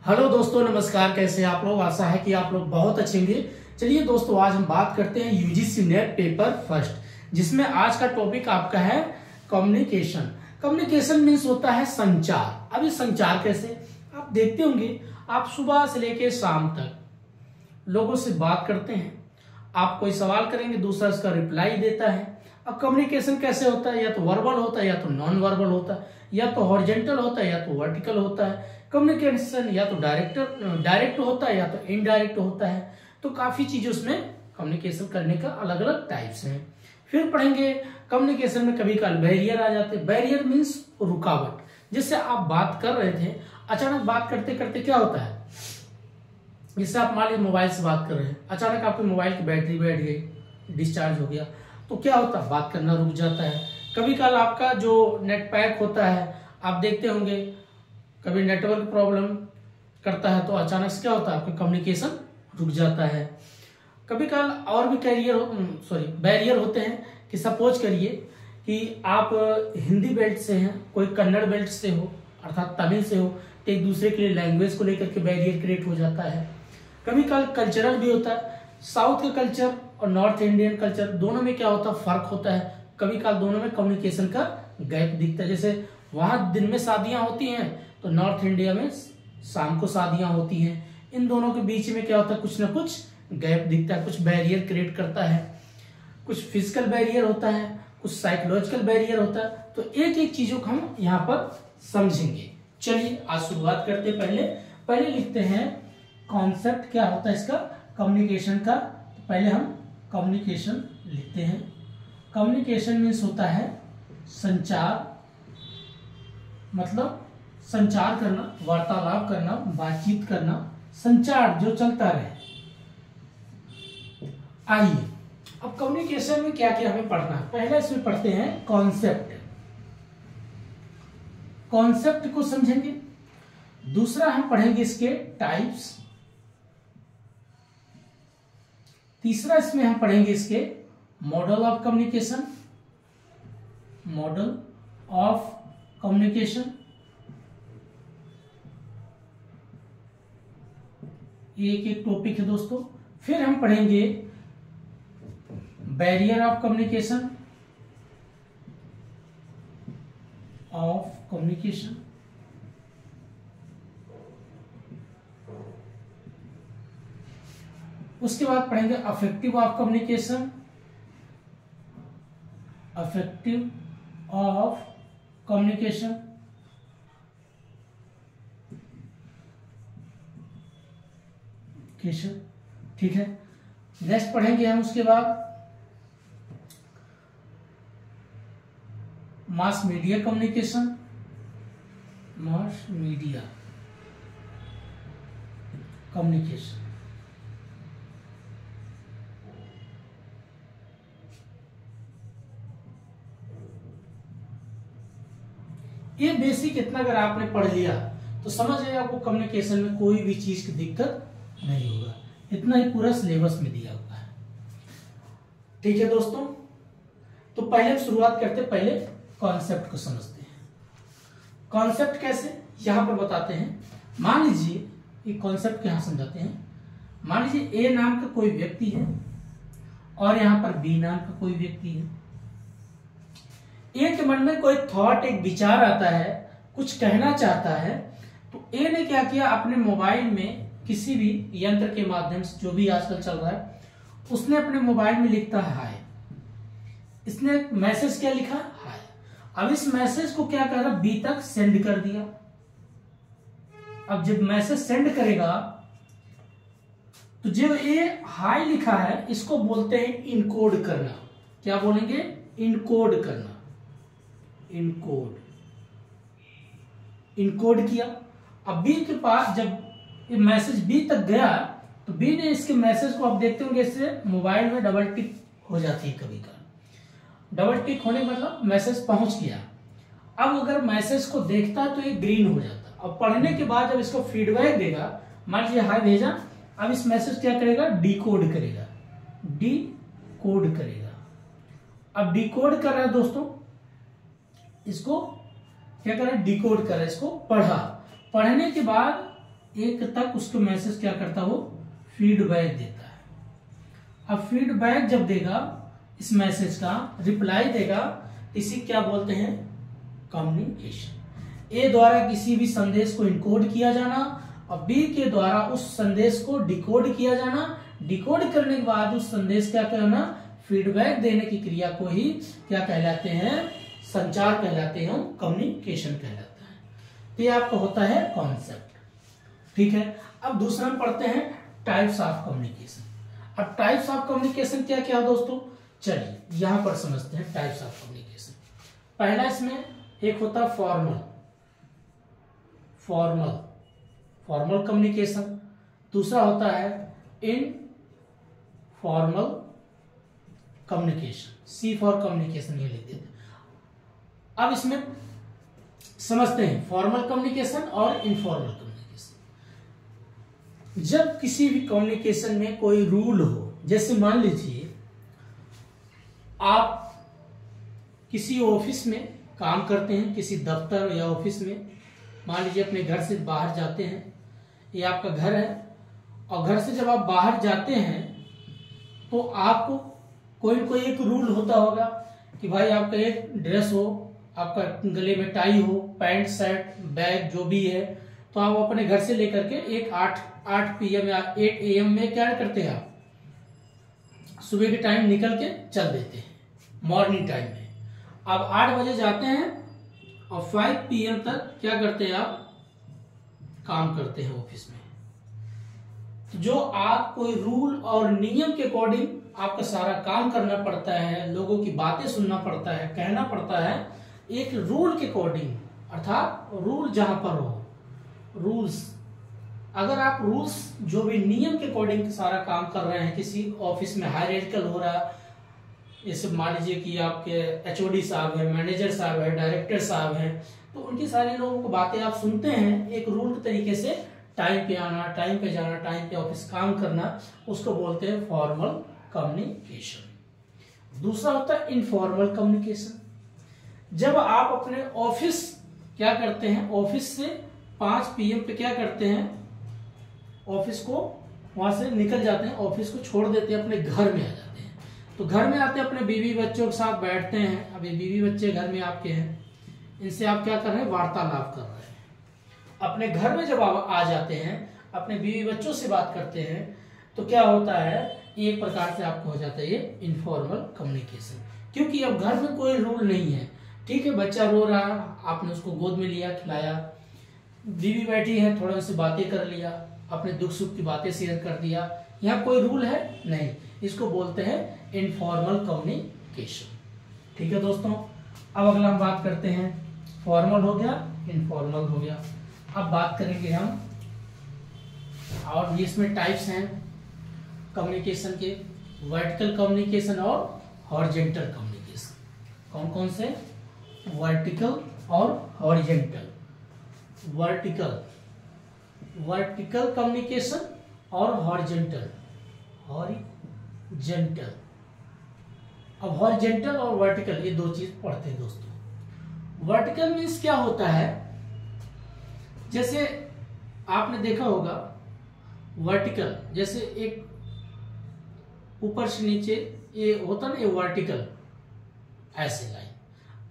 Hello दोस्तों, नमस्कार। कैसे आप लोग? आशा है कि आप लोग बहुत अच्छे होंगे। चलिए दोस्तों, आज हम बात करते हैं यूजीसी नेट पेपर फर्स्ट, जिसमें आज का टॉपिक आपका है कम्युनिकेशन। कम्युनिकेशन मीन्स होता है संचार। अब ये संचार कैसे? आप देखते होंगे, आप सुबह से लेकर शाम तक लोगों से बात करते हैं। आप कोई सवाल करेंगे, दूसरा उसका रिप्लाई देता है। अब कम्युनिकेशन कैसे होता है? या तो वर्बल होता है या तो नॉन वर्बल होता है, या तो हॉरिजॉन्टल होता है या तो वर्टिकल होता है। कम्युनिकेशन या तो डायरेक्ट होता है या तो इनडायरेक्ट होता है। तो काफी चीजें उसमें कम्युनिकेशन करने का अलग अलग टाइप्स हैं। फिर पढ़ेंगे कम्युनिकेशन में कभी कभी बैरियर आ जाते हैं। बैरियर मीन्स रुकावट। जैसे आप बात कर रहे थे, अचानक बात करते करते क्या होता है, जैसे आप मान लीजिए मोबाइल से बात कर रहे हैं, अचानक आपके मोबाइल की बैटरी बैठ गई, डिस्चार्ज हो गया, तो क्या होता है, बात करना रुक जाता है। कभी कल आपका जो नेट पैक होता है, आप देखते होंगे कभी नेटवर्क प्रॉब्लम करता है तो अचानक से क्या होता है, आपका कम्युनिकेशन रुक जाता है। कभी कल और भी बैरियर होते हैं कि सपोज करिए कि आप हिंदी बेल्ट से हैं, कोई कन्नड़ बेल्ट से हो अर्थात तमिल से हो, तो एक दूसरे के लिए लैंग्वेज को लेकर के बैरियर क्रिएट हो जाता है। कभी कल कल्चरल भी होता है। साउथ का कल्चर और नॉर्थ इंडियन कल्चर दोनों में क्या होता है, फर्क होता है। कभी कल दोनों में कम्युनिकेशन का गैप दिखता है। जैसे वहां दिन में शादियां होती हैं तो नॉर्थ इंडिया में शाम को शादियां होती हैं। इन दोनों के बीच में क्या होता है, कुछ ना कुछ गैप दिखता है, कुछ बैरियर क्रिएट करता है। कुछ फिजिकल बैरियर होता है, कुछ साइकोलॉजिकल बैरियर होता है। तो एक एक चीजों को हम यहाँ पर समझेंगे। चलिए आज शुरुआत करते। पहले लिखते हैं कॉन्सेप्ट क्या होता है इसका, कम्युनिकेशन का। तो पहले हम कम्युनिकेशन लिखते हैं। कम्युनिकेशन मीन्स होता है संचार, मतलब संचार करना, वार्तालाप करना, बातचीत करना, संचार जो चलता रहे। आइए अब कम्युनिकेशन में क्या क्या हमें पढ़ना है। पहले इसमें पढ़ते हैं कॉन्सेप्ट। कॉन्सेप्ट को समझेंगे। दूसरा हम पढ़ेंगे इसके टाइप्स। तीसरा इसमें हम पढ़ेंगे इसके model of communication. Model of communication एक एक टॉपिक है दोस्तों। फिर हम पढ़ेंगे बैरियर ऑफ कम्युनिकेशन, उसके बाद पढ़ेंगे अफेक्टिव ऑफ कम्युनिकेशन, ठीक है। नेक्स्ट पढ़ेंगे हम उसके बाद मास मीडिया कम्युनिकेशन, ये बेसिक इतना अगर आपने पढ़ लिया तो समझ जाइए आपको कम्युनिकेशन में कोई भी चीज की दिक्कत नहीं होगा। इतना ही पूरा सिलेबस में दिया हुआ है। ठीक है दोस्तों, तो पहले शुरुआत करते, पहले कॉन्सेप्ट को समझते हैं। कॉन्सेप्ट कैसे यहां पर बताते हैं। मान लीजिए ये कॉन्सेप्ट यहां समझाते हैं। मान लीजिए ए नाम का कोई व्यक्ति है और यहां पर बी नाम का कोई व्यक्ति है। ए के मन में कोई थॉट, एक विचार आता है, कुछ कहना चाहता है, तो ए ने क्या किया, अपने मोबाइल में किसी भी यंत्र के माध्यम से, जो भी आजकल चल रहा है, उसने अपने मोबाइल में लिखता है हाय। इसने मैसेज क्या लिखा, हाय। अब इस मैसेज को क्या कर रहा, बी तक सेंड कर दिया। अब जब मैसेज सेंड करेगा तो जो ये हाय लिखा है इसको बोलते हैं इनकोड करना। क्या बोलेंगे, इनकोड करना। इनकोड किया। अब बी के पास जब ये मैसेज बी तक गया तो बी ने इसके मैसेज को, आप देखते होंगे इससे मोबाइल में डबल टिक हो जाती है कभी कभी। डबल टिक होने मतलब मैसेज पहुंच गया। अब अगर मैसेज को देखता है तो ये ग्रीन हो जाता। अब पढ़ने के बाद जब इसको फीडबैक देगा, मान लीजिए हाय भेजा, अब इस मैसेज क्या करेगा, डिकोड करेगा। अब डिकोड कर रहा है दोस्तों, इसको क्या कर रहा है, डिकोड कर रहा है, इसको पढ़ा। पढ़ने के बाद एक तक उसको मैसेज क्या करता है, वो फीडबैक देता है। अब फीडबैक जब देगा इस मैसेज का, रिप्लाई देगा, इसी क्या बोलते हैं, कम्युनिकेशन। ए द्वारा किसी भी संदेश को इनकोड किया जाना और बी के द्वारा उस संदेश को डिकोड किया जाना। डिकोड करने के बाद उस संदेश क्या करना, फीडबैक देने की क्रिया को ही क्या कहलाते हैं, संचार कहलाते हैं, कम्युनिकेशन कहलाता है। तो ये आपका होता है कॉन्सेप्ट। ठीक है, अब दूसरा हम पढ़ते हैं टाइप्स ऑफ कम्युनिकेशन। अब टाइप्स ऑफ कम्युनिकेशन क्या क्या है दोस्तों, चलिए यहां पर समझते हैं टाइप्स ऑफ कम्युनिकेशन। पहला इसमें एक होता है फॉर्मल कम्युनिकेशन, दूसरा होता है informal communication, C for communication ये लिख देते हैं। अब इसमें समझते हैं फॉर्मल कम्युनिकेशन और इनफॉर्मल कम्युनिकेशन। जब किसी भी कम्युनिकेशन में कोई रूल हो, जैसे मान लीजिए आप किसी ऑफिस में काम करते हैं, किसी दफ्तर या ऑफिस में, मान लीजिए अपने घर से बाहर जाते हैं, ये आपका घर है, और घर से जब आप बाहर जाते हैं तो आपको कोई न कोई एक रूल होता होगा कि भाई आपका एक ड्रेस हो, आपका गले में टाई हो, पैंट शर्ट बैग जो भी है, तो आप अपने घर से लेकर के एक 8 PM या 8 AM में क्या करते हैं, आप सुबह के टाइम निकल के चल देते हैं, मॉर्निंग टाइम में। अब 8 बजे जाते हैं और 5 PM तक क्या करते हैं, आप काम करते हैं ऑफिस में। तो जो आप कोई रूल और नियम के अकॉर्डिंग आपका सारा काम करना पड़ता है, लोगों की बातें सुनना पड़ता है, कहना पड़ता है एक रूल के अकॉर्डिंग, अर्थात रूल जहां पर हो, रूल्स, अगर आप रूल्स जो भी नियम के अकॉर्डिंग सारा काम कर रहे हैं, किसी ऑफिस में हायरार्किकल हो रहा है, जैसे मान लीजिए कि आपके HOD साहब है, मैनेजर साहब है, डायरेक्टर साहब है, तो उनकी सारी लोगों को बातें आप सुनते हैं, एक रूल के तरीके से टाइम पे आना, टाइम पे जाना, टाइम पे ऑफिस काम करना, उसको बोलते हैं फॉर्मल कम्युनिकेशन। दूसरा होता है इनफॉर्मल कम्युनिकेशन। जब आप अपने ऑफिस क्या करते हैं, ऑफिस से 5 PM पे क्या करते हैं, ऑफिस को वहां से निकल जाते हैं, ऑफिस को छोड़ देते हैं, अपने घर में आ जाते हैं। तो घर में आते हैं, अपने बीवी बच्चों के साथ बैठते हैं। अभी बीवी बच्चे घर में आपके हैं, इनसे आप क्या कर रहे हैं, वार्तालाप कर रहे हैं। अपने घर में जब आप आ जाते हैं, अपने बीवी बच्चों से बात करते हैं, तो क्या होता है, एक प्रकार से आपको हो जाता है ये इनफॉर्मल कम्युनिकेशन। क्योंकि अब घर में कोई रूल नहीं है, ठीक है, बच्चा रो रहा, आपने उसको गोद में लिया, खिलाया, बीवी बैठी है, थोड़ा उनसे बातें कर लिया, अपने दुख सुख की बातें शेयर कर दिया, यहाँ कोई रूल है नहीं, इसको बोलते हैं इनफॉर्मल कम्युनिकेशन। ठीक है दोस्तों, अब अगला हम बात करते हैं, फॉर्मल हो गया, इनफॉर्मल हो गया। अब बात करेंगे हम, और इसमें टाइप्स हैं कम्युनिकेशन के, वर्टिकल कम्युनिकेशन और हॉरिजॉन्टल कम्युनिकेशन। कौन कौन से, वर्टिकल और हॉरिजॉन्टल। वर्टिकल कम्युनिकेशन और हॉरिजॉन्टल। अब हॉरिजॉन्टल और वर्टिकल ये दो चीज पढ़ते हैं दोस्तों। वर्टिकल मीन्स क्या होता है, जैसे आपने देखा होगा वर्टिकल, जैसे एक ऊपर से नीचे ये होता ना, ये वर्टिकल ऐसे लाइन।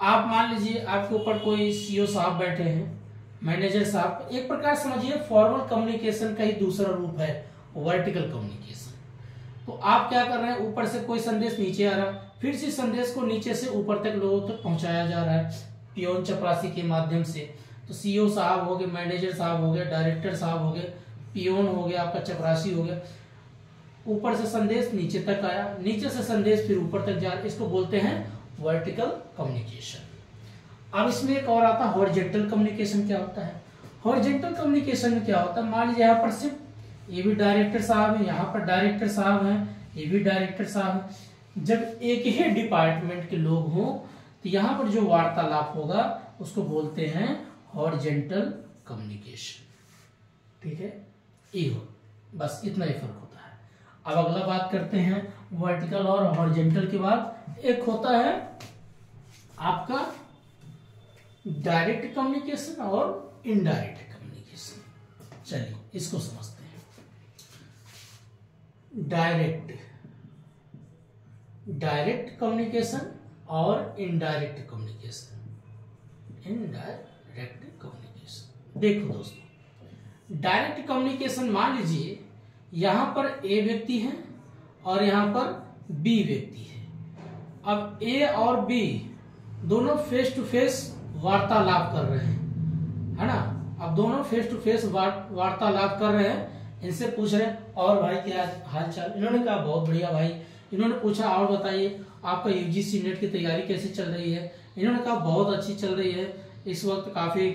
आप मान लीजिए आपके ऊपर कोई CEO साहब बैठे हैं, मैनेजर साहब, एक प्रकार समझिए फॉर्मल कम्युनिकेशन का ही दूसरा रूप है वर्टिकल कम्युनिकेशन। तो आप क्या कर रहे हैं, ऊपर से कोई संदेश नीचे आ रहा है, फिर से संदेश को नीचे से ऊपर तक लोगों तक पहुंचाया जा रहा है पियोन चपरासी के माध्यम से। तो CEO साहब हो गए, मैनेजर साहब हो गए, डायरेक्टर साहब हो गए, पियोन हो गया, आपका चपरासी हो गया, ऊपर से संदेश नीचे तक आया, नीचे से संदेश फिर ऊपर तक जा रहा है, इसको बोलते हैं वर्टिकल कम्युनिकेशन। अब इसमें एक और आता है हॉरिजॉन्टल कम्युनिकेशन। क्या होता है हॉरिजॉन्टल कम्युनिकेशन में, क्या होता है, मान लीजिए यहाँ पर सिर्फ ये भी डायरेक्टर साहब है, यहाँ पर डायरेक्टर साहब हैं, ये भी डायरेक्टर साहब है। जब एक ही डिपार्टमेंट के लोग हों तो यहाँ पर जो वार्तालाप होगा उसको बोलते हैं हॉरिजॉन्टल कम्युनिकेशन। ठीक है, ये हो, बस इतना ही फर्क होता है। अब अगला बात करते हैं वर्टिकल और हॉरिजॉन्टल के बाद एक होता है आपका डायरेक्ट कम्युनिकेशन और इनडायरेक्ट कम्युनिकेशन। चलिए इसको समझते हैं। डायरेक्ट कम्युनिकेशन और इनडायरेक्ट कम्युनिकेशन। देखो दोस्तों, डायरेक्ट कम्युनिकेशन मान लीजिए यहां पर ए व्यक्ति है और यहां पर बी व्यक्ति है। अब ए और बी दोनों फेस टू फेस वार्तालाप कर रहे हैं, है ना। अब दोनों फेस टू फेस वार्तालाप कर रहे हैं। इनसे पूछ रहे हैं और भाई क्या हाल चाल। इन्होंने कहा बहुत बढ़िया भाई। इन्होंने पूछा और बताइए आपका यूजीसी नेट की तैयारी कैसे चल रही है। इन्होंने कहा बहुत अच्छी चल रही है, इस वक्त काफी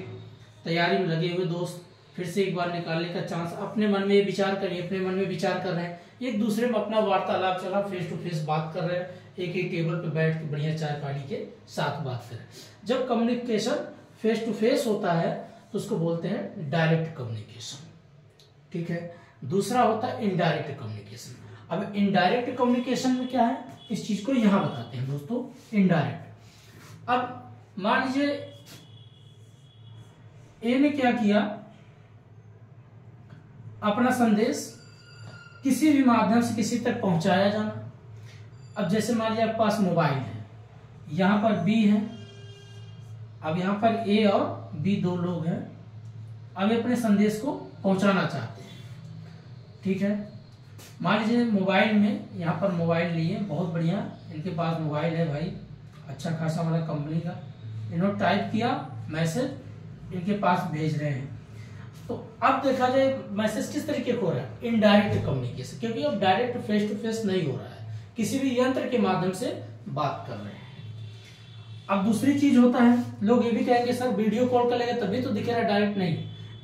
तैयारी में लगे हुए दोस्त, फिर से एक बार निकालने का चांस। अपने मन में विचार करिए, अपने मन में विचार कर रहे हैं, एक दूसरे में अपना वार्तालाप चला, फेस टू फेस बात कर रहे हैं, एक ही टेबल पे बैठ के बढ़िया चाय पानी के साथ बात करें। जब कम्युनिकेशन फेस टू फेस होता है तो उसको बोलते हैं डायरेक्ट कम्युनिकेशन, ठीक है। दूसरा होता है इनडायरेक्ट कम्युनिकेशन। अब इनडायरेक्ट कम्युनिकेशन में क्या है, इस चीज को यहां बताते हैं दोस्तों, इनडायरेक्ट। अब मान लीजिए ए ने क्या किया, अपना संदेश किसी भी माध्यम से किसी तक पहुंचाया जाना। अब जैसे मान लीजिए आपके पास मोबाइल है, यहां पर बी है, अब यहां पर ए और बी दो लोग हैं। अब ये अपने संदेश को पहुंचाना चाहते हैं, ठीक है। मान लीजिए मोबाइल में, यहाँ पर मोबाइल लिए, बहुत बढ़िया इनके पास मोबाइल है भाई, अच्छा खासा वाला कंपनी का। इन्होंने टाइप किया मैसेज, इनके पास भेज रहे हैं। तो अब देखा जाए मैसेज किस तरीके को हो रहा है, इनडायरेक्ट कम्युनिकेशन, क्योंकि अब डायरेक्ट फेस टू फेस नहीं हो रहा है, किसी भी यंत्र के माध्यम से बात कर रहे हैं। अब दूसरी चीज होता है, लोग ये भी कहेंगे सर वीडियो कॉल कर लेंगे तभी तो दिखेगा, डायरेक्ट नहीं,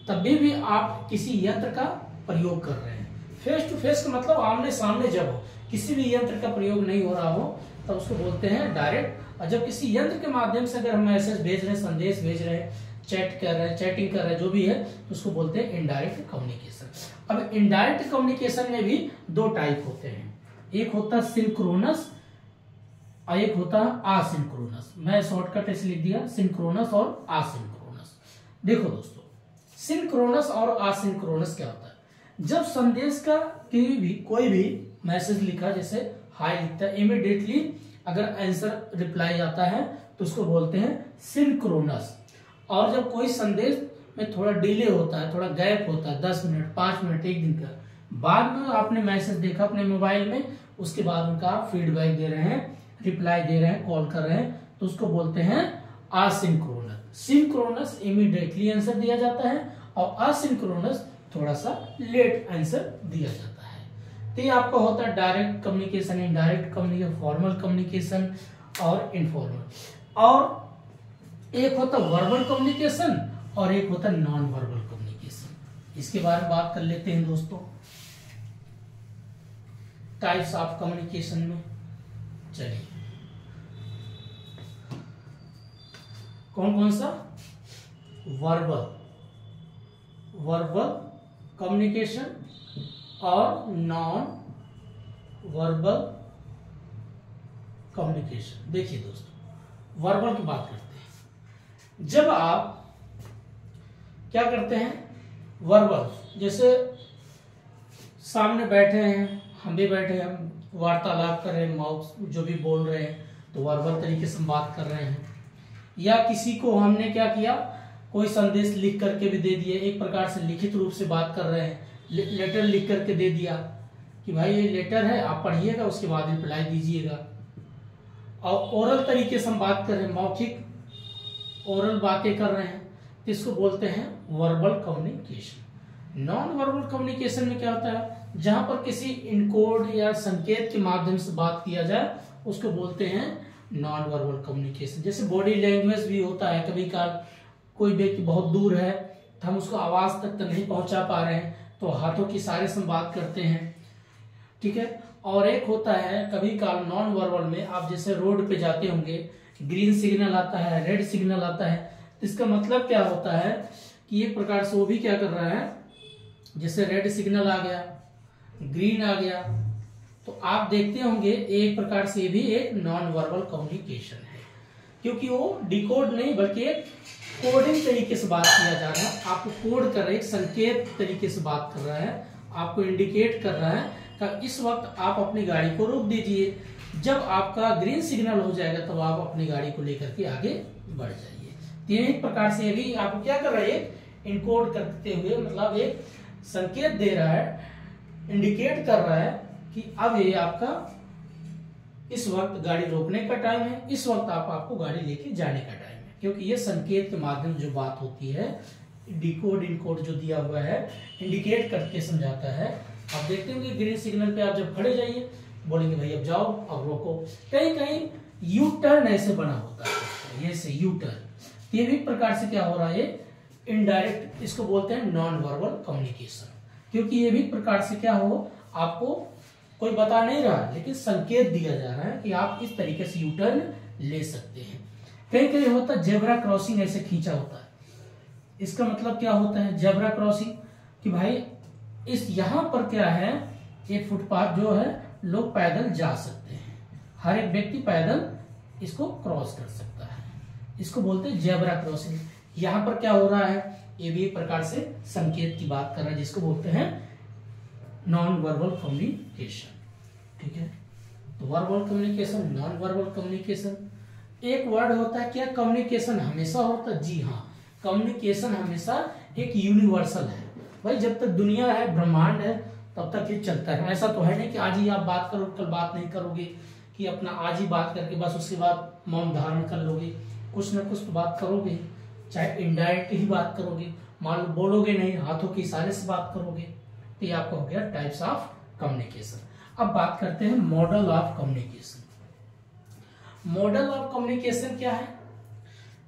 तभी भी आप किसी यंत्र का प्रयोग कर रहे हैं। फेस टू फेस का मतलब आमने सामने जब हो, किसी भी यंत्र का प्रयोग नहीं हो रहा हो तब उसको बोलते हैं डायरेक्ट। और जब किसी यंत्र के माध्यम से अगर हम मैसेज भेज रहे हैं, संदेश भेज रहे हैं, चैट कर रहे हैं, चैटिंग कर रहे हैं, जो भी है, तो उसको बोलते हैं इनडायरेक्ट कम्युनिकेशन। अब इनडायरेक्ट कम्युनिकेशन में भी दो टाइप होते हैं, एक होता है सिंक्रोनस और एक होता है आसिंक्रोनस। मैं शॉर्टकट ऐसे लिख दिया, सिंक्रोनस और आसिंक्रोनस। देखो दोस्तों, सिंक्रोनस और आसिंक्रोनस क्या होता है, जब संदेश का कोई भी मैसेज लिखा, जैसे हाय लिखता है, इमीडिएटली अगर आंसर रिप्लाई आता है तो उसको बोलते हैं सिंक्रोनस। और जब कोई संदेश में थोड़ा डिले होता है, थोड़ा गैप होता है, 10 मिनट 5 मिनट 1 दिन का, बाद में आपने मैसेज देखा अपने मोबाइल में, उसके बाद उनका फीडबैक दे रहे हैं, रिप्लाई दे रहे हैं, कॉल कर रहे हैं, तो उसको बोलते हैं असिंक्रोनस। सिंक्रोनस इमीडिएटली आंसर दिया जाता है और असिंक्रोनस थोड़ा सा लेट आंसर दिया जाता है। तो ये आपका होता है direct communication, indirect communication, formal communication और इनफॉर्मल। और एक होता है वर्बल कम्युनिकेशन और एक होता है नॉन वर्बल कम्युनिकेशन। इसके बारे में बात कर लेते हैं दोस्तों, टाइप्स ऑफ कम्युनिकेशन में। चलिए, कौन कौन सा, वर्बल कम्युनिकेशन और नॉन वर्बल कम्युनिकेशन। देखिए दोस्तों, वर्बल की बात करते हैं। जब आप क्या करते हैं, वर्बल, जैसे सामने बैठे हैं, हम भी बैठे हैं, हम वार्तालाप कर रहे हैं, माउथ जो भी बोल रहे हैं, तो वर्बल तरीके से बात कर रहे हैं। या किसी को हमने क्या किया, कोई संदेश लिख करके भी दे दिए, एक प्रकार से लिखित रूप से बात कर रहे हैं, लेटर लिख करके दे दिया कि भाई ये लेटर है, आप पढ़िएगा, उसके बाद रिप्लाई दीजिएगा। और ओरल तरीके से हम बात कर रहे हैं, मौखिक ओरल बातें कर रहे हैं, तो इसको बोलते हैं verbal communication. Non verbal communication में क्या होता है, जहां पर किसी इनकोड या संकेत के माध्यम से बात किया जाए, उसको बोलते हैं नॉन वर्बल कम्युनिकेशन। जैसे बॉडी लैंग्वेज भी होता है, कभी काल कोई व्यक्ति बहुत दूर है तो हम उसको आवाज तक नहीं पहुंचा पा रहे हैं, तो हाथों की इशारे से बात करते हैं, ठीक है। और एक होता है कभी काल नॉन वर्बल में, आप जैसे रोड पे जाते होंगे, ग्रीन सिग्नल आता है, रेड सिग्नल आता है, तो इसका मतलब क्या होता है कि एक प्रकार से वो भी क्या कर रहा है, जैसे रेड सिग्नल आ गया, ग्रीन आ गया, तो आप देखते होंगे एक प्रकार से भी एक नॉन वर्बल कम्युनिकेशन है, क्योंकि वो डिकोड नहीं बल्कि एक कोडिंग तरीके से बात किया जा रहा है, आपको कोड कर रहा है, एक संकेत तरीके से बात कर रहा है, आपको इंडिकेट कर रहा है कि इस वक्त आप अपनी गाड़ी को रोक दीजिए, जब आपका ग्रीन सिग्नल हो जाएगा तब आप अपनी गाड़ी को लेकर के आगे बढ़ जाइए। तो एक प्रकार से अभी आपको क्या कर रहा है, इनकोड करते हुए मतलब एक संकेत दे रहा है, इंडिकेट कर रहा है कि अब ये आपका इस वक्त गाड़ी रोकने का टाइम है, इस वक्त आपको गाड़ी लेके जाने का टाइम है। क्योंकि ये संकेत के माध्यम जो बात होती है, डिकोड इनकोड जो दिया हुआ है इंडिकेट करके समझाता है। आप देखते होंगे ग्रीन सिग्नल पे आप जब खड़े जाइए बोलेंगे भाई अब जाओ, अब रोको। कहीं कहीं यू टर्न ऐसे बना होता है, ये से यू टर्न। ये भी प्रकार से क्या हो रहा है, इनडायरेक्ट, इसको बोलते हैं नॉन वर्बल कम्युनिकेशन। क्योंकि ये भी प्रकार से क्या हो, आपको कोई बता नहीं रहा लेकिन संकेत दिया जा रहा है कि आप इस तरीके से यू टर्न ले सकते हैं। कहीं कहीं होता है जेब्रा क्रॉसिंग ऐसे खींचा होता है, इसका मतलब क्या होता है जेब्रा क्रॉसिंग, कि भाई इस यहां पर क्या है, एक फुटपाथ जो है लोग पैदल जा सकते हैं, हर एक व्यक्ति पैदल इसको क्रॉस कर सकता है, इसको बोलते हैं जेब्रा क्रॉसिंग। यहां पर क्या हो रहा है, ये भी एक प्रकार से संकेत की बात कर रहा है, जिसको बोलते हैं नॉन वर्बल कम्युनिकेशन। ठीक है, तो verbal communication, non verbal communication, एक वर्ड होता है क्या, कम्युनिकेशन हमेशा होता है? जी हाँ, कम्युनिकेशन हमेशा एक यूनिवर्सल है। भाई जब तक दुनिया है, ब्रह्मांड है, तब तक ये चलता है। ऐसा तो है नहीं कि आज ही आप बात करो कल बात नहीं करोगे, कि अपना आज ही बात करके बस उसके बाद मौन धारण कर लोगे। कुछ ना कुछ तो बात करोगे, चाहे इनडायरेक्ट ही बात करोगे, मान लो बोलोगे नहीं, हाथों के इशारे से बात करोगे। तो ये आपका हो गया टाइप्स ऑफ कम्युनिकेशन। अब बात करते हैं model of communication. Model of communication क्या है?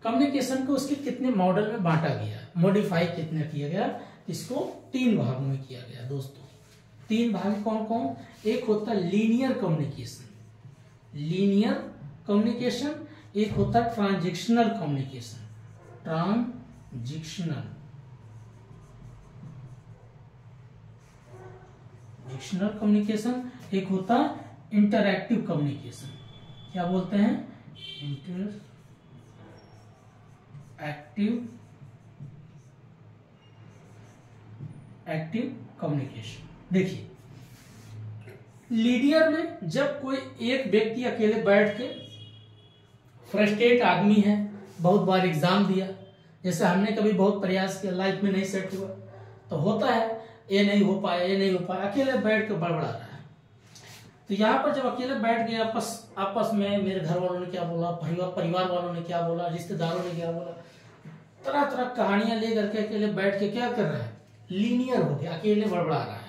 कम्युनिकेशन को उसके कितने मॉडल में बांटा गया, मॉडिफाई कितने किया गया, इसको 3 भागों में किया गया दोस्तों। 3 भाग कौन कौन? एक होता है लीनियर कम्युनिकेशन, लीनियर कम्युनिकेशन, एक होता है ट्रांजेक्शनल कम्युनिकेशन, ट्रांजेक्शनल कम्युनिकेशन, एक होता है इंटरएक्टिव कम्युनिकेशन। क्या बोलते हैं? Active communication. देखिए लीनियर में जब कोई एक व्यक्ति अकेले बैठ के, फ्रस्ट्रेट आदमी है, बहुत बार एग्जाम दिया, जैसे हमने कभी बहुत प्रयास किया, लाइफ में नहीं सेट हुआ, तो होता है ये नहीं हो पाया, ये नहीं हो पाया, अकेले बैठ के बड़बड़ा रहा है। तो यहाँ पर जब अकेले बैठ गए आपस में, मेरे घर वालों ने क्या बोला, परिवार वालों ने क्या बोला, रिश्तेदारों ने क्या बोला, तरह तरह कहानियां लेकर के अकेले बैठ के क्या कर रहा है, लीनियर हो गया, अकेले बड़बड़ा रहा है।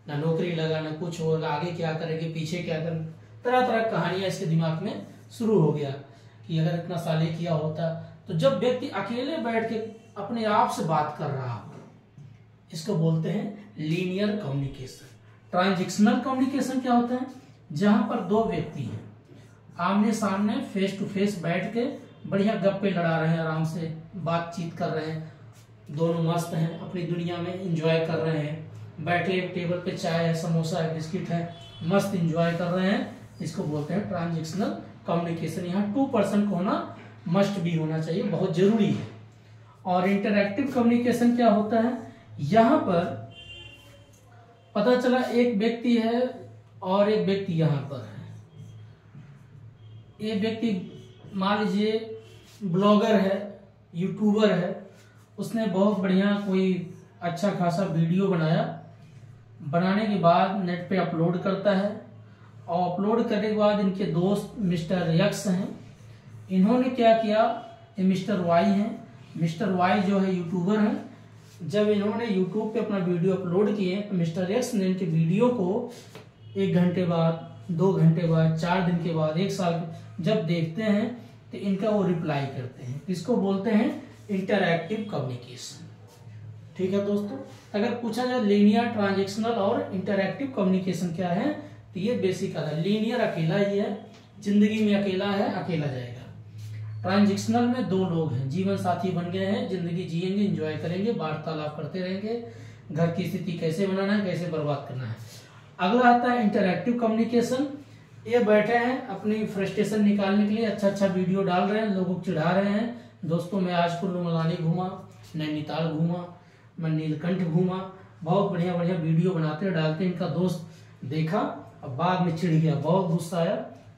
ना नौकरी लगा, ना कुछ होगा, आगे क्या करेंगे, पीछे क्या करेंगे, तरह तरह कहानियां इसके दिमाग में शुरू हो गया कि अगर इतना साल किया होता। तो जब व्यक्ति अकेले बैठ के अपने आप से बात कर रहा हो, इसको बोलते हैं लीनियर कम्युनिकेशन। ट्रांजेक्शनल कम्युनिकेशन क्या होता है? जहां पर 2 व्यक्ति हैं, आमने सामने फेस टू फेस बैठ के बढ़िया गप्पे लड़ा रहे हैं, आराम से बातचीत कर रहे हैं, दोनों मस्त हैं, अपनी दुनिया में एंजॉय कर रहे हैं, बैठे एक टेबल पे चाय है, समोसा है, बिस्किट है, मस्त एंजॉय कर रहे हैं, इसको बोलते हैं ट्रांजेक्शनल कम्युनिकेशन। यहाँ 2 पर्सन को होना मस्ट भी होना चाहिए, बहुत जरूरी है। और इंटरएक्टिव कम्युनिकेशन क्या होता है? यहाँ पर पता चला एक व्यक्ति है और एक व्यक्ति यहाँ पर है, एक व्यक्ति मान लीजिए ब्लॉगर है, यूट्यूबर है, उसने बहुत बढ़िया कोई अच्छा खासा वीडियो बनाया, बनाने के बाद नेट पे अपलोड करता है, और अपलोड करने के बाद इनके दोस्त मिस्टर यक्स हैं, इन्होंने क्या किया, ये मिस्टर वाई हैं, मिस्टर वाई जो है यूट्यूबर हैं, जब इन्होंने यूट्यूब पे अपना वीडियो अपलोड किए तो मिस्टर एक्स ने इनके वीडियो को 1 घंटे बाद, 2 घंटे बाद, 4 दिन के बाद, 1 साल जब देखते हैं तो इनका वो रिप्लाई करते हैं। इसको बोलते हैं इंटरएक्टिव कम्युनिकेशन। ठीक है दोस्तों, अगर पूछा जाए लीनियर, ट्रांजेक्शनल और इंटरएक्टिव कम्युनिकेशन क्या है, तो ये बेसिक है। लीनियर अकेला ही है, जिंदगी में अकेला है, अकेला जाएगा। ट्रांजेक्शनल में 2 लोग हैं, जीवन साथी बन गए हैं, जिंदगी जिएंगे, एंजॉय करेंगे, वार्तालाप करते रहेंगे, घर की स्थिति कैसे बनाना है, कैसे बर्बाद करना है। अगला आता है इंटरएक्टिव कम्युनिकेशन। ये बैठे हैं अपनी फ्रस्ट्रेशन निकालने के लिए, अच्छा अच्छा वीडियो डाल रहे हैं, लोगों को चिढ़ा रहे हैं, दोस्तों मैं आज कुल्लू मनाली घूमा, नैनीताल घूमा, मैं नीलकंठ घूमा, बहुत बढ़िया बढ़िया वीडियो बनाते डालते। इनका दोस्त देखा, अब बाद में चिढ़ गया, बहुत गुस्सा आया,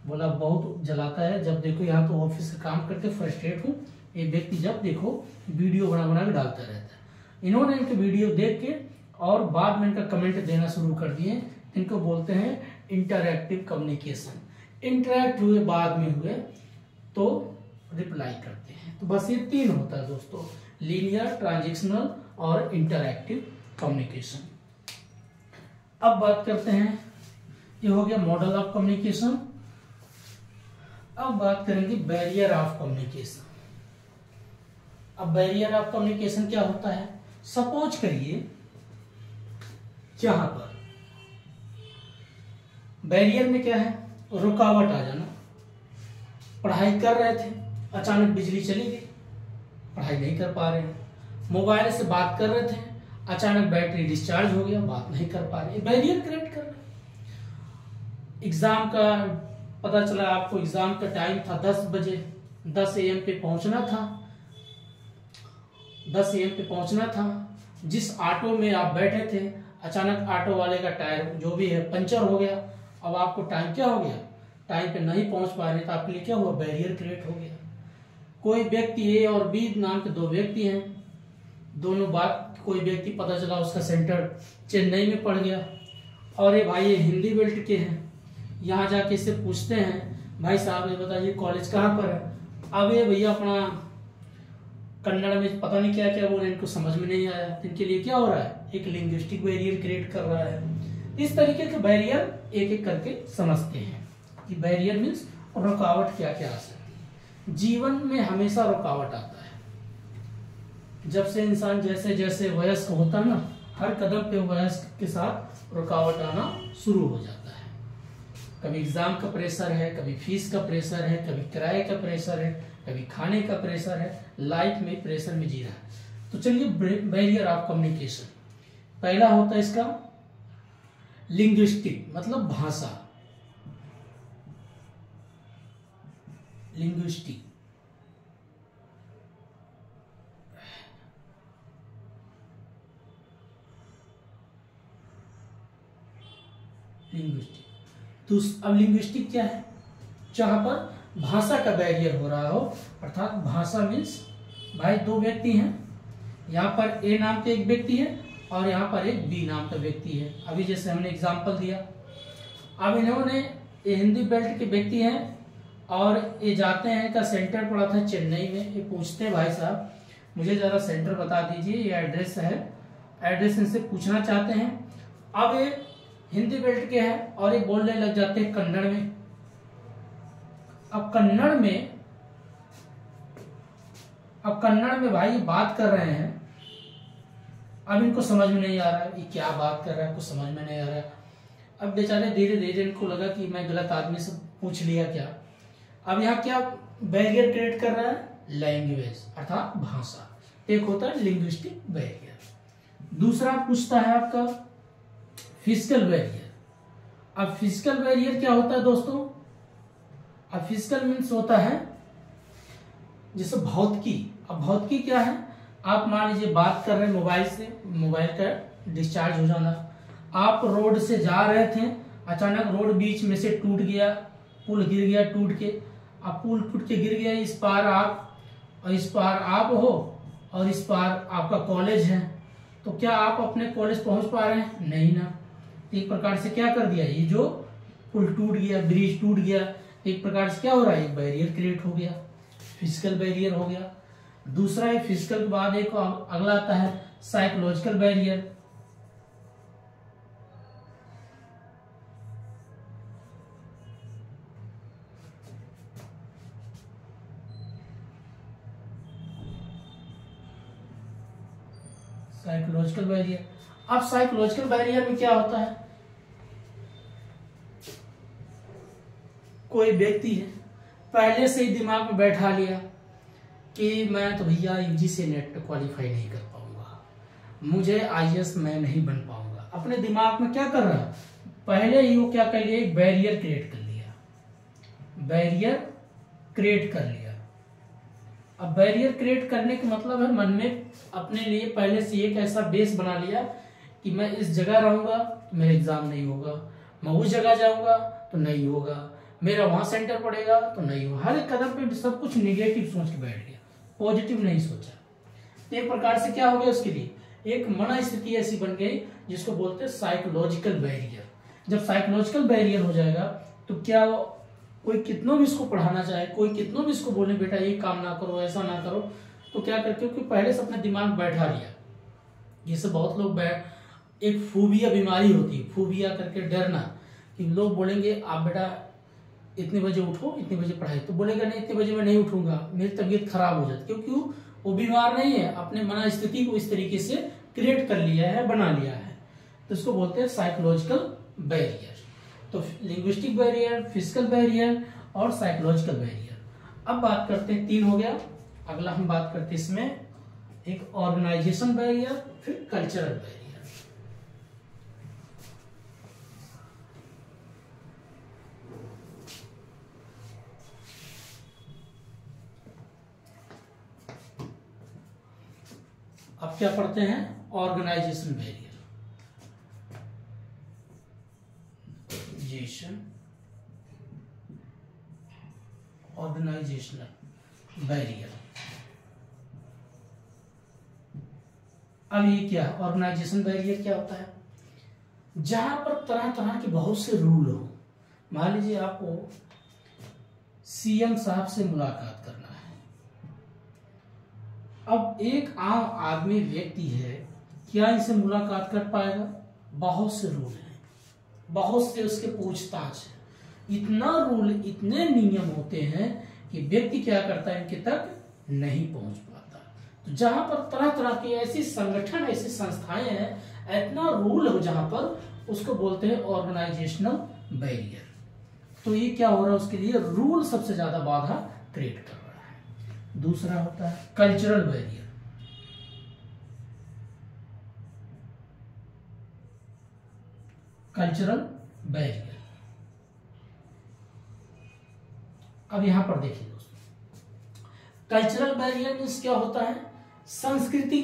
बोला बहुत जलाता है। जब देखो यहाँ तो ऑफिस से काम करके फ्रस्ट्रेट हूँ, ये व्यक्ति जब देखो वीडियो बना बना के डालता रहता है। इन्होंने इनके वीडियो देख के और बाद में इनका कमेंट देना शुरू कर दिए। इनको बोलते हैं इंटरैक्टिव कम्युनिकेशन। इंटरैक्ट हुए, बाद में हुए तो रिप्लाई करते हैं। तो बस ये 3 होता है दोस्तों, लीनियर, ट्रांजिशनल और इंटरैक्टिव कम्युनिकेशन। अब बात करते हैं, ये हो गया मॉडल ऑफ कम्युनिकेशन। अब बात करेंगे बैरियर ऑफ कम्युनिकेशन। अब बैरियर ऑफ कम्युनिकेशन क्या होता है? सपोज करिए यहां पर बैरियर में क्या है? रुकावट आ जाना। पढ़ाई कर रहे थे, अचानक बिजली चली गई, पढ़ाई नहीं कर पा रहे हैं। मोबाइल से बात कर रहे थे, अचानक बैटरी डिस्चार्ज हो गया, बात नहीं कर पा रहे। बैरियर क्रिएट कर रहे। एग्जाम का पता चला आपको, एग्जाम का टाइम था 10 बजे, 10 AM पे पहुंचना था, 10 AM पे पहुंचना था। जिस ऑटो में आप बैठे थे, अचानक ऑटो वाले का टायर जो भी है पंचर हो गया। अब आपको टाइम क्या हो गया? टाइम पे नहीं पहुंच पा रहे, तो आपके लिए क्या हुआ? बैरियर क्रिएट हो गया। कोई व्यक्ति ए और बी नाम के 2 व्यक्ति हैं, दोनों बात, कोई व्यक्ति पता चला उसका सेंटर चेन्नई में पड़ गया, और ये भाई ये हिंदी बेल्ट के हैं। यहाँ जाके इससे पूछते हैं, भाई साहब ये बताइए कॉलेज कहाँ पर है? अब ये भैया अपना कन्नड़ में पता नहीं क्या क्या बोले, इनको समझ में नहीं आया। तो इनके लिए क्या हो रहा है? एक लिंग्विस्टिक बैरियर क्रिएट कर रहा है। इस तरीके के बैरियर एक एक करके समझते हैं कि बैरियर मीन्स रुकावट क्या क्या आ सकती है। जीवन में हमेशा रुकावट आता है। जब से इंसान जैसे जैसे वयस्क होता है ना, हर कदम पे वयस्क के साथ रुकावट आना शुरू हो जाता है। कभी एग्जाम का प्रेशर है, कभी फीस का प्रेशर है, कभी किराए का प्रेशर है, कभी खाने का प्रेशर है। लाइफ में प्रेशर में जी रहा है। तो चलिए बैरियर ऑफ कम्युनिकेशन, पहला होता है इसका लिंग्विस्टिक, मतलब भाषा। Linguistic, linguistic. तो अब लिंग्विस्टिक क्या है? जहां पर भाषा का बैरियर हो रहा हो, अर्थात भाषा मीन्स भाई 2 व्यक्ति हैं, यहाँ पर ए नाम के एक व्यक्ति है और यहाँ पर एक बी नाम का व्यक्ति है। अभी जैसे हमने एग्जांपल दिया, अब इन्होंने, ये हिंदी बेल्ट के व्यक्ति हैं और ये जाते हैं का सेंटर पड़ा था चेन्नई में। ये पूछते हैं, भाई साहब मुझे जरा सेंटर बता दीजिए, ये एड्रेस है, एड्रेस इनसे पूछना चाहते हैं। अब ये हिंदी बेल्ट के हैं और ये बोलने लग जाते हैं कन्नड़ में। अब कन्नड़ में भाई बात कर रहे हैं, अब इनको समझ में नहीं आ रहा है ये क्या बात कर रहा है, कुछ समझ में नहीं आ रहा है। अब बेचारे धीरे धीरे इनको लगा कि मैं गलत आदमी से पूछ लिया क्या। अब यहाँ क्या बैरियर क्रिएट कर रहा है? लैंग्वेज, अर्थात भाषा। एक होता है लिंग्विस्टिक बैरियर। दूसरा पूछता है आपका फिजिकल बैरियर। अब फिजिकल बैरियर क्या होता है दोस्तों? अब फिजिकल मीन्स होता है जैसे भौतिकी। अब भौतिकी क्या है? आप मान लीजिए बात कर रहे हैं मोबाइल से, मोबाइल का डिस्चार्ज हो जाना। आप रोड से जा रहे थे, अचानक रोड बीच में से टूट गया, पुल गिर गया टूट के। अब पुल टूट के गिर गया, इस पार आप और इस पार आप हो और इस पार आपका कॉलेज है, तो क्या आप अपने कॉलेज पहुंच पा रहे हैं? नहीं ना। एक प्रकार से क्या कर दिया, ये जो पुल टूट गया, ब्रिज टूट गया, एक प्रकार से क्या हो रहा है? एक बैरियर क्रिएट हो गया, फिजिकल बैरियर हो गया। दूसरा है फिजिकल के बाद एक अगला आता है साइकोलॉजिकल बैरियर। साइकोलॉजिकल बैरियर, अब साइकोलॉजिकल बैरियर में क्या होता है? कोई व्यक्ति है, पहले से ही दिमाग में बैठा लिया कि मैं तो भैया यूजीसी नेट क्वालिफाई नहीं कर पाऊंगा, मुझे आईएएस मैं नहीं बन पाऊंगा। अपने दिमाग में क्या कर रहा है? पहले ही वो क्या कर लिया? एक बैरियर क्रिएट कर लिया, बैरियर क्रिएट कर लिया। अब बैरियर क्रिएट करने का मतलब है मन में अपने लिए पहले से एक ऐसा बेस बना लिया कि मैं इस जगह रहूंगा तो मेरा एग्जाम नहीं होगा, मैं उस जगह जाऊंगा तो नहीं होगा, मेरा वहां सेंटर पड़ेगा तो नहीं होगा। हर एक कदम पे सब कुछ निगेटिव सोच के बैठ गया, पॉजिटिव नहीं सोचा। तो एक प्रकार से क्या हो गया, उसके लिए एक मन स्थिति ऐसी बन गई जिसको बोलते हैं साइकोलॉजिकल बैरियर। जब साइकोलॉजिकल बैरियर हो जाएगा तो क्या कोई कितनों भी इसको पढ़ाना चाहे, कोई कितनों भी इसको बोले बेटा ये काम ना करो, ऐसा ना करो, तो क्या करके क्योंकि पहले से अपने दिमाग बैठा लिया। जैसे बहुत लोग एक फोबिया बीमारी होती है, फोबिया करके डरना, कि लोग बोलेंगे आप बेटा इतने बजे उठो, इतने बजे पढ़ाई, तो बोलेगा नहीं इतने बजे मैं नहीं उठूंगा, मेरी तबीयत खराब हो जाती, क्योंकि वो बीमार नहीं है, अपने मन स्थिति को इस तरीके से क्रिएट कर लिया है, बना लिया है। तो इसको बोलते हैं साइकोलॉजिकल बैरियर। तो लिंग्विस्टिक बैरियर, फिजिकल बैरियर और साइकोलॉजिकल बैरियर। अब बात करते हैं, 3 हो गया। अगला हम बात करते हैं इसमें एक ऑर्गेनाइजेशन बैरियर, फिर कल्चरल बैरियर। अब क्या पढ़ते हैं, ऑर्गेनाइजेशन बैरियर। Organisational barrier. अब ये क्या है, ऑर्गेनाइजेशन बैरियर क्या होता है, जहां पर तरह तरह के बहुत से रूल हो। मान लीजिए आपको सीएम साहब से मुलाकात करना है। अब एक आम आदमी व्यक्ति है, क्या इनसे मुलाकात कर पाएगा? बहुत से रूल हैं, बहुत से उसके पूछताछ है, इतना रूल, इतने नियम होते हैं कि व्यक्ति क्या करता है, इनके तक नहीं पहुंच पाता। तो जहां पर तरह तरह के ऐसे संगठन, ऐसी संस्थाएं हैं, इतना रूल हो जहां पर, उसको बोलते हैं ऑर्गेनाइजेशनल बैरियर। तो ये क्या हो रहा है, उसके लिए रूल सबसे ज्यादा बाधा क्रिएट कर रहा है। दूसरा होता है कल्चरल बैरियर। कल्चरल बैरियर, अब यहां पर देखिए दोस्तों, कल्चरल बैरियर मीन्स क्या होता है, संस्कृति।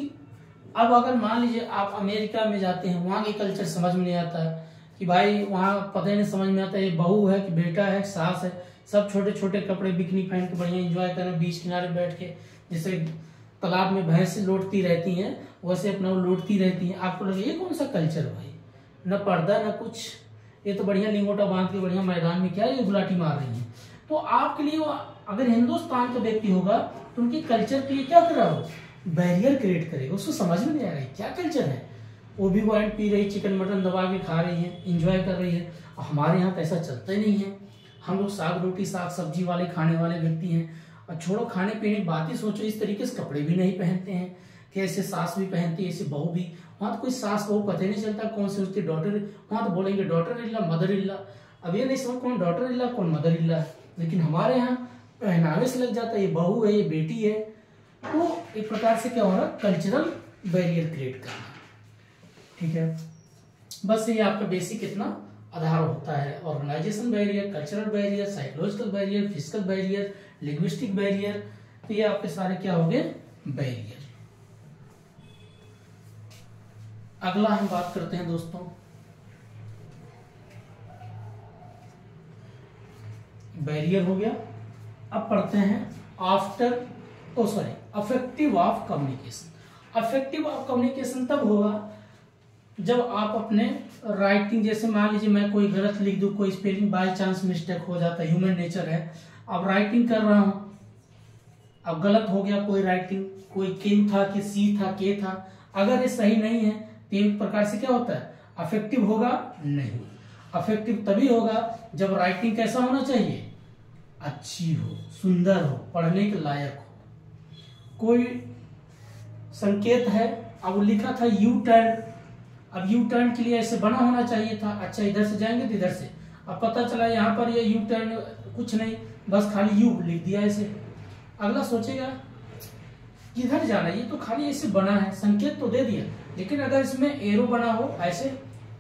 अब अगर मान लीजिए आप अमेरिका में जाते हैं, वहां के कल्चर समझ में नहीं आता है कि भाई वहां पता ही नहीं समझ में आता है ये बहू है कि बेटा है, सास है, सब छोटे छोटे कपड़े बिकनी पहन के बढ़िया एंजॉय करें, बीच किनारे बैठ के, जैसे तालाब में भैंस लौटती रहती हैं वैसे अपना लौटती रहती हैं। आपको लगे ये कौन सा कल्चर भाई, न पर्दा न कुछ, ये तो बढ़िया लिंगोटा बांध के बढ़िया मैदान में क्या ये गुलाटी मार रही है। तो आपके लिए अगर हिंदुस्तान का व्यक्ति होगा तो उनके कल्चर के लिए क्या कर रहा हो, बैरियर क्रिएट करेगा, उसको समझ में नहीं आ रहा है क्या कल्चर है। वो भी वाइन पी रही, चिकन मटन दबा के खा रही है, इंजॉय कर रही है। हमारे यहाँ तो ऐसा चलता ही नहीं है, हम लोग साग रोटी साग सब्जी वाले खाने वाले व्यक्ति हैं। और छोड़ो खाने पीने की बात ही सोचो, इस तरीके से कपड़े भी नहीं पहनते हैं कि ऐसे सास भी पहनती है, ऐसे बहू भी। वहाँ तो कोई सास बहू पता नहीं चलता कौन सी उसकी डॉटर, वहाँ तो बोलेंगे डॉटर इल्ला मदर इल्ला। अब ये नहीं समझ कौन डॉटर इल्ला कौन मदर इल्ला, लेकिन हमारे यहाँ पहनावे से लग जाता है, ये बहू है, ये बेटी है। तो एक प्रकार से क्या हो रहा है, कल्चरल बैरियर क्रिएट करना। ठीक है, बस ये आपका बेसिक इतना आधार होता है, organisation barrier, cultural barrier, psychological barrier, physical barrier, linguistic barrier. तो ये आपके सारे क्या हो गए, बैरियर। अगला हम बात करते हैं दोस्तों, बैरियर हो गया। अब पढ़ते हैं affective of communication. Affective of communication तब होगा जब आप अपने राइटिंग, जैसे मान लीजिए मैं कोई गलत लिख दूं, कोई स्पेलिंग बाय चांस मिस्टेक हो जाता है, ह्यूमन नेचर है। अब राइटिंग कर रहा हूं, अब गलत हो गया कोई राइटिंग, कोई क्यू था कि सी था के था, अगर ये सही नहीं है तो एक प्रकार से क्या होता है, अफेक्टिव होगा नहीं। अफेक्टिव तभी होगा जब राइटिंग कैसा होना चाहिए, अच्छी हो, सुंदर हो, पढ़ने के लायक हो। कोई संकेत है, अब लिखा था यू टर्न, अब यू टर्न के लिए ऐसे बना होना चाहिए था, अच्छा इधर से जाएंगे तो इधर से, अब पता चला यहाँ पर ये यू टर्न कुछ नहीं, बस खाली यू लिख दिया ऐसे। अगला सोचेगा किधर जाना, ये तो खाली ऐसे बना है, संकेत तो दे दिया, लेकिन अगर इसमें एरो बना हो ऐसे,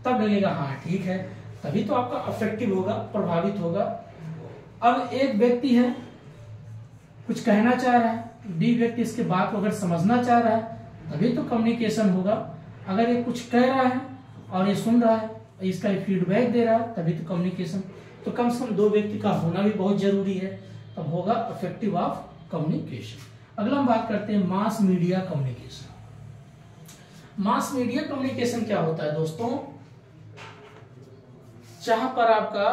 तब लगेगा हाँ ठीक है, तभी तो आपका अफेक्टिव होगा, प्रभावित होगा। अब एक व्यक्ति है कुछ कहना चाह रहा है, बी व्यक्ति इसके बात को अगर समझना चाह रहा है तभी तो कम्युनिकेशन होगा। अगर ये कुछ कह रहा है और ये सुन रहा है, इसका फीडबैक दे रहा है, तभी तो कम्युनिकेशन। तो कम से कम दो व्यक्ति का होना भी बहुत जरूरी है, तब होगा इफेक्टिव ऑफ कम्युनिकेशन। अगला हम बात करते हैं mass media communication. Mass media communication क्या होता है दोस्तों? जहां पर आपका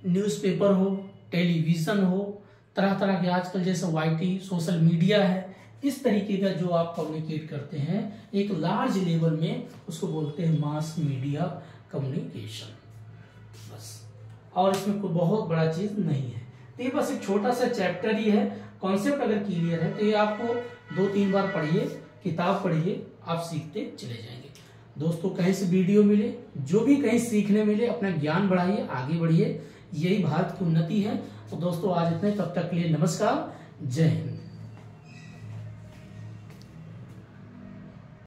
न्यूज़पेपर हो, टेलीविजन हो, तरह तरह के आजकल जैसे वाईटी सोशल मीडिया है, इस तरीके का जो आप कम्युनिकेट करते हैं एक लार्ज लेवल में, उसको बोलते हैं मास मीडिया कम्युनिकेशन। बस, और इसमें कोई बहुत बड़ा चीज नहीं है। तो ये बस एक छोटा सा चैप्टर ही है। कॉन्सेप्ट अगर क्लियर है तो ये आपको 2-3 बार पढ़िए, किताब पढ़िए, आप सीखते चले जाएंगे। दोस्तों कहीं से वीडियो मिले, जो भी कहीं सीखने मिले, अपना ज्ञान बढ़ाइए, आगे बढ़िए, यही भारत की उन्नति है। तो दोस्तों आज इतने, तब तक के लिए नमस्कार, जय हिंद।